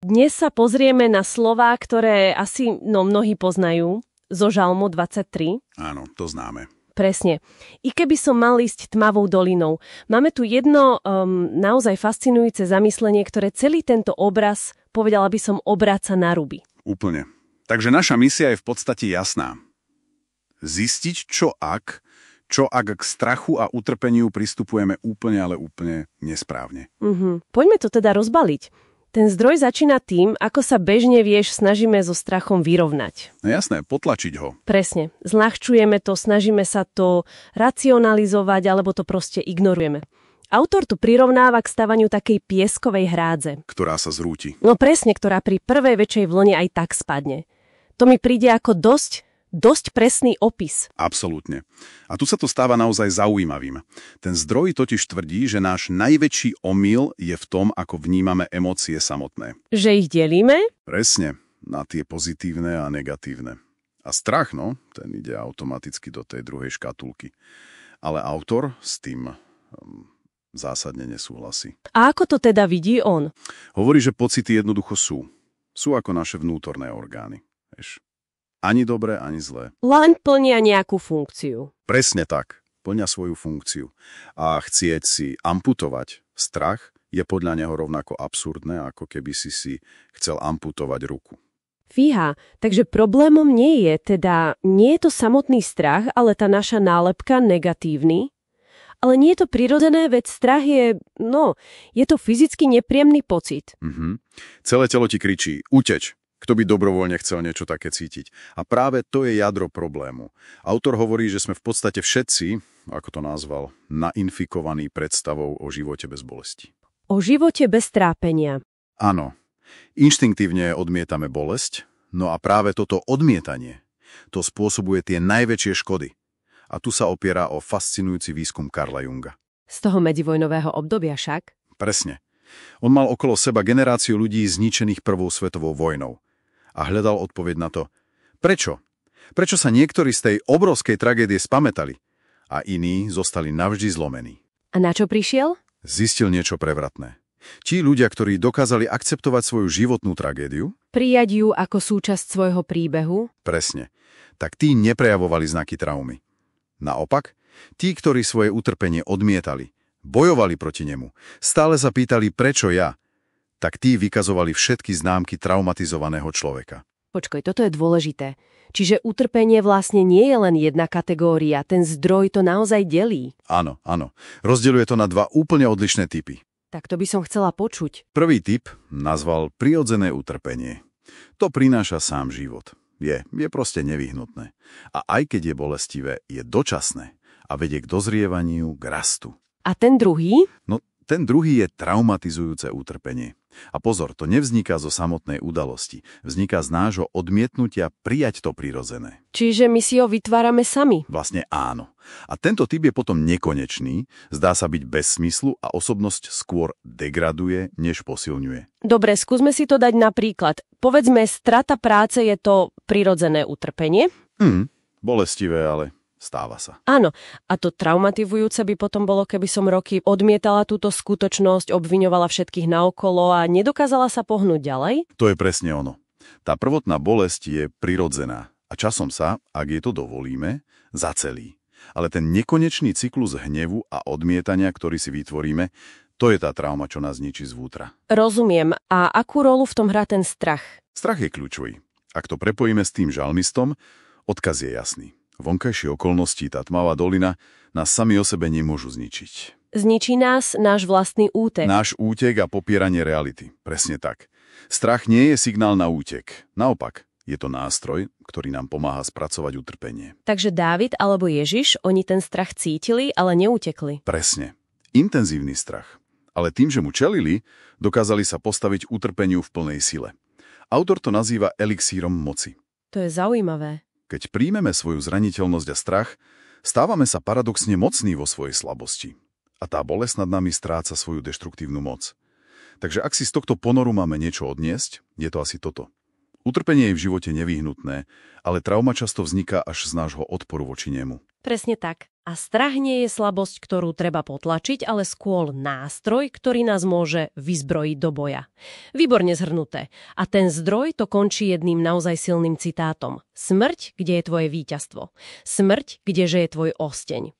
Dnes sa pozrieme na slová, ktoré asi mnohí poznajú, zo Žalmu 23. Áno, to známe. Presne. I keby som mal ísť tmavou dolinou. Máme tu jedno naozaj fascinujúce zamyslenie, ktoré celý tento obraz, povedala by som, obráca na ruby. Úplne. Takže naša misia je v podstate jasná. Zistiť, čo ak k strachu a utrpeniu pristupujeme úplne, ale úplne nesprávne. Poďme to teda rozbaliť. Ten zdroj začína tým, ako sa bežne snažíme so strachom vyrovnať. No jasné, potlačiť ho. Presne. Zľahčujeme to, snažíme sa to racionalizovať, alebo to proste ignorujeme. Autor tu prirovnáva k stavaniu takej pieskovej hrádze. Ktorá sa zrúti. No presne, ktorá pri prvej väčšej vlne aj tak spadne. To mi príde ako dosť presný opis. Absolútne. A tu sa to stáva naozaj zaujímavým. Ten zdroj totiž tvrdí, že náš najväčší omyl je v tom, ako vnímame emócie samotné. Že ich delíme? Presne, na tie pozitívne a negatívne. A strach, ten ide automaticky do tej druhej škatulky. Ale autor s tým zásadne nesúhlasí. A ako to teda vidí on? Hovorí, že pocity jednoducho sú. Sú ako naše vnútorné orgány. Vieš? Ani dobré, ani zlé. Len plnia nejakú funkciu. Presne tak. Plnia svoju funkciu. A chcieť si amputovať strach je podľa neho rovnako absurdné, ako keby si chcel amputovať ruku. Fíha, takže problémom nie je to samotný strach, ale tá naša nálepka negatívny. Ale nie je to prirodzené, veď strach je to fyzicky nepríjemný pocit. Celé telo ti kričí, uteč. Kto by dobrovoľne chcel niečo také cítiť? A práve to je jadro problému. Autor hovorí, že sme v podstate všetci, ako to nazval, nainfikovaní predstavou o živote bez bolesti. O živote bez trápenia. Áno. Inštinktívne odmietame bolesť, no a práve toto odmietanie, to spôsobuje tie najväčšie škody. A tu sa opiera o fascinujúci výskum Carla Junga. Z toho medzivojnového obdobia však? Presne. On mal okolo seba generáciu ľudí zničených prvou svetovou vojnou. A hľadal odpoveď na to, prečo? Prečo sa niektorí z tej obrovskej tragédie spamätali a iní zostali navždy zlomení? A na čo prišiel? Zistil niečo prevratné. Tí ľudia, ktorí dokázali akceptovať svoju životnú tragédiu, prijať ju ako súčasť svojho príbehu, presne, tak tí neprejavovali znaky traumy. Naopak, tí, ktorí svoje utrpenie odmietali, bojovali proti nemu, stále sa pýtali, prečo ja, tak tí vykazovali všetky známky traumatizovaného človeka. Počkaj, toto je dôležité. Čiže utrpenie vlastne nie je len jedna kategória, ten zdroj to naozaj delí. Áno. Rozdeľuje to na dva úplne odlišné typy. Tak to by som chcela počuť. Prvý typ nazval prirodzené utrpenie. To prináša sám život. Je proste nevyhnutné. A aj keď je bolestivé, je dočasné a vedie k dozrievaniu, k rastu. A ten druhý? No, ten druhý je traumatizujúce utrpenie. A pozor, to nevzniká zo samotnej udalosti. Vzniká z nášho odmietnutia prijať to prirodzené. Čiže my si ho vytvárame sami? Vlastne áno. A tento typ je potom nekonečný, zdá sa byť bez smyslu a osobnosť skôr degraduje, než posilňuje. Dobre, skúsme si to dať na príklad. Povedzme, strata práce je to prirodzené utrpenie? Bolestivé, ale stáva sa. Áno, a to traumatizujúce by potom bolo, keby som roky odmietala túto skutočnosť, obviňovala všetkých naokolo a nedokázala sa pohnúť ďalej? To je presne ono. Tá prvotná bolesť je prirodzená a časom sa, ak jej to dovolíme, zacelí. Ale ten nekonečný cyklus hnevu a odmietania, ktorý si vytvoríme, to je tá trauma, čo nás ničí zvútra. Rozumiem. A akú rolu v tom hrá ten strach? Strach je kľúčový. Ak to prepojíme s tým žalmistom, odkaz je jasný. Vonkajšie okolnosti, tá tmavá dolina, nás sami o sebe nemôžu zničiť. Zničí nás náš vlastný útek. Náš útek a popieranie reality. Presne tak. Strach nie je signál na útek. Naopak, je to nástroj, ktorý nám pomáha spracovať utrpenie. Takže Dávid alebo Ježiš, oni ten strach cítili, ale neutekli. Presne. Intenzívny strach. Ale tým, že mu čelili, dokázali sa postaviť utrpeniu v plnej sile. Autor to nazýva elixírom moci. To je zaujímavé. Keď príjmeme svoju zraniteľnosť a strach, stávame sa paradoxne mocní vo svojej slabosti. A tá bolesť nad nami stráca svoju deštruktívnu moc. Takže ak si z tohto ponoru máme niečo odniesť, je to asi toto. Utrpenie je v živote nevyhnutné, ale trauma často vzniká až z nášho odporu voči nemu. Presne tak. A strach nie je slabosť, ktorú treba potlačiť, ale skôr nástroj, ktorý nás môže vyzbrojiť do boja. Výborne zhrnuté. A ten zdroj to končí jedným naozaj silným citátom. Smrť, kde je tvoje víťazstvo. Smrť, kdeže je tvoj osteň.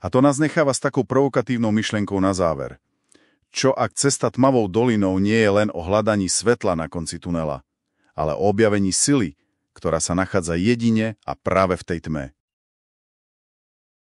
A to nás necháva s takou provokatívnou myšlienkou na záver. Čo ak cesta tmavou dolinou nie je len o hľadaní svetla na konci tunela, ale o objavení sily, ktorá sa nachádza jedine a práve v tej tme.